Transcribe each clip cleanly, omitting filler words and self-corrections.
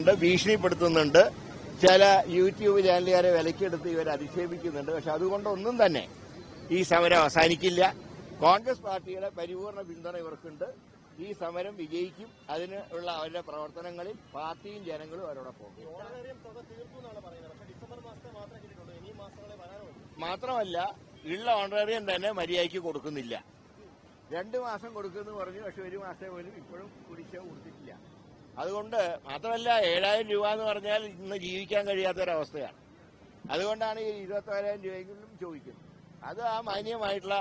ഭീഷണിപ്പെടുത്തുന്നുണ്ട്. ചില യൂട്യൂബ് ചാനലുകാരെ വിലക്കെടുത്ത് ഇവർ അധിക്ഷേപിക്കുന്നുണ്ട്. പക്ഷെ അതുകൊണ്ടൊന്നും തന്നെ ഈ സമരം അവസാനിക്കില്ല. കോൺഗ്രസ് പാർട്ടിയുടെ പരിപൂർണ പിന്തുണ ഇവർക്കുണ്ട്. ഈ സമരം വിജയിക്കും. അതിന് ഉള്ള അവരുടെ പ്രവർത്തനങ്ങളിൽ പാർട്ടിയും ജനങ്ങളും അവരോടൊപ്പം. മാത്രമല്ല, ഉള്ള ഓണറേറിയം തന്നെ മര്യാദയ്ക്ക് കൊടുക്കുന്നില്ല. 2 മാസം കൊടുക്കുമെന്ന് പറഞ്ഞു. പക്ഷെ 1 മാസം പോലും ഇപ്പോഴും കുടിശ്ശിക കൊടുത്തിട്ടില്ല. അതുകൊണ്ട് മാത്രമല്ല, 7,000 രൂപ എന്ന് പറഞ്ഞാൽ ഇന്ന് ജീവിക്കാൻ കഴിയാത്തൊരവസ്ഥയാണ്. അതുകൊണ്ടാണ് ഈ 24,000 രൂപയെങ്കിലും ചോദിക്കുന്നത്. അത് ആ മാന്യമായിട്ടുള്ള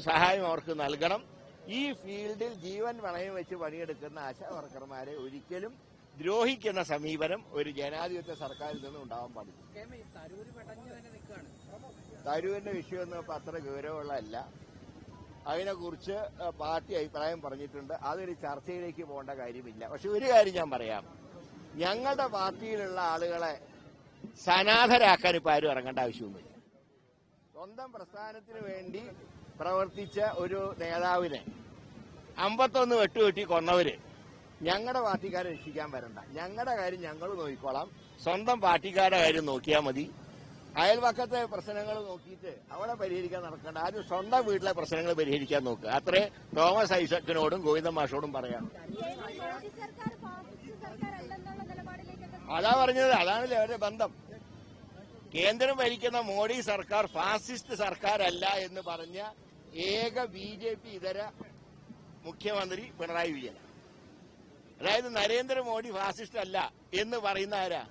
സഹായം അവർക്ക് നൽകണം. ഈ ഫീൽഡിൽ ജീവൻ പണയം വെച്ച് പണിയെടുക്കുന്ന ആശാ വർക്കർമാരെ ഒരിക്കലും ദ്രോഹിക്കുന്ന സമീപനം ഒരു ജനാധിപത്യ സർക്കാരിൽ നിന്നും ഉണ്ടാവാൻ പാടില്ല. തരൂരിന്റെ വിഷയമൊന്നും ഇപ്പം അത്ര ഗൗരവമുള്ളതല്ല. അതിനെക്കുറിച്ച് പാർട്ടി അഭിപ്രായം പറഞ്ഞിട്ടുണ്ട്. അതൊരു ചർച്ചയിലേക്ക് പോകേണ്ട കാര്യമില്ല. പക്ഷെ ഒരു കാര്യം ഞാൻ പറയാം, ഞങ്ങളുടെ പാർട്ടിയിലുള്ള ആളുകളെ സനാഥരാക്കാൻ ഇപ്പം ആരും ഇറങ്ങേണ്ട ആവശ്യമൊന്നുമില്ല. സ്വന്തം പ്രസ്ഥാനത്തിന് വേണ്ടി പ്രവർത്തിച്ച ഒരു നേതാവിനെ 51 വെട്ടുവെട്ടി കൊന്നവര് ഞങ്ങളുടെ പാർട്ടിക്കാരെ രക്ഷിക്കാൻ വരണ്ട. ഞങ്ങളുടെ കാര്യം ഞങ്ങൾ നോക്കിക്കോളാം. സ്വന്തം പാർട്ടിക്കാരുടെ കാര്യം നോക്കിയാൽ മതി. അയൽവക്കത്തെ പ്രശ്നങ്ങൾ നോക്കിയിട്ട് അവിടെ പരിഹരിക്കാൻ നടക്കേണ്ട. ആദ്യം സ്വന്തം വീട്ടിലെ പ്രശ്നങ്ങൾ പരിഹരിക്കാൻ നോക്കുക. അത്രേ തോമസ് ഐസക്കിനോടും ഗോവിന്ദൻ മാഷോടും പറയാം. അതാ പറഞ്ഞത്. അതാണല്ലേ അവരുടെ ബന്ധം. കേന്ദ്രം ഭരിക്കുന്ന മോഡി സർക്കാർ ഫാസിസ്റ്റ് സർക്കാരല്ല എന്ന് പറഞ്ഞ ഏക BJP ഇതര മുഖ്യമന്ത്രി പിണറായി വിജയൻ. അതായത് നരേന്ദ്രമോദി ഫാസിസ്റ്റ് അല്ല എന്ന് പറയുന്ന ആരാ?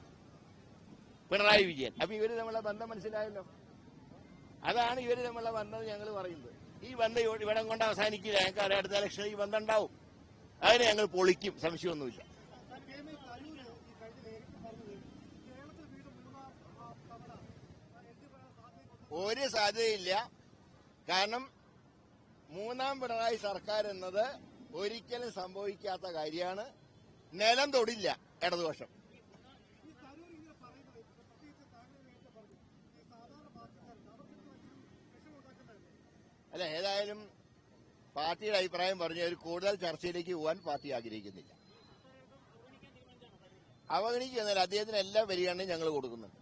പിണറായി വിജയൻ. അപ്പൊ ഇവര് തമ്മിലുള്ള ബന്ധം മനസ്സിലായല്ലോ. അതാണ് ഇവര് തമ്മിലുള്ള ബന്ധം ഞങ്ങൾ പറയുന്നത്. ഈ ബന്ധം ഇവിടം കൊണ്ട് അവസാനിക്കില്ല. ഞങ്ങൾക്ക് അടുത്ത ഇലക്ഷൻ ഈ ബന്ധം ഉണ്ടാവും. അതിനെ ഞങ്ങൾ പൊളിക്കും, സംശയമൊന്നുമില്ല. ഒരു സാധ്യതയില്ല. കാരണം 3ാം പിണറായി സർക്കാർ എന്നത് ഒരിക്കലും സംഭവിക്കാത്ത കാര്യമാണ്. നിലം തൊടില്ല ഇടതുപക്ഷം. അല്ല, ഏതായാലും പാർട്ടിയുടെ അഭിപ്രായം പറഞ്ഞ ഒരു കൂടുതൽ ചർച്ചയിലേക്ക് പോകാൻ പാർട്ടി ആഗ്രഹിക്കുന്നില്ല. അവഗണിക്കുന്നില്ല. അദ്ദേഹത്തിന് എല്ലാ പരിഗണനയും ഞങ്ങൾ കൊടുക്കുന്നുണ്ട്.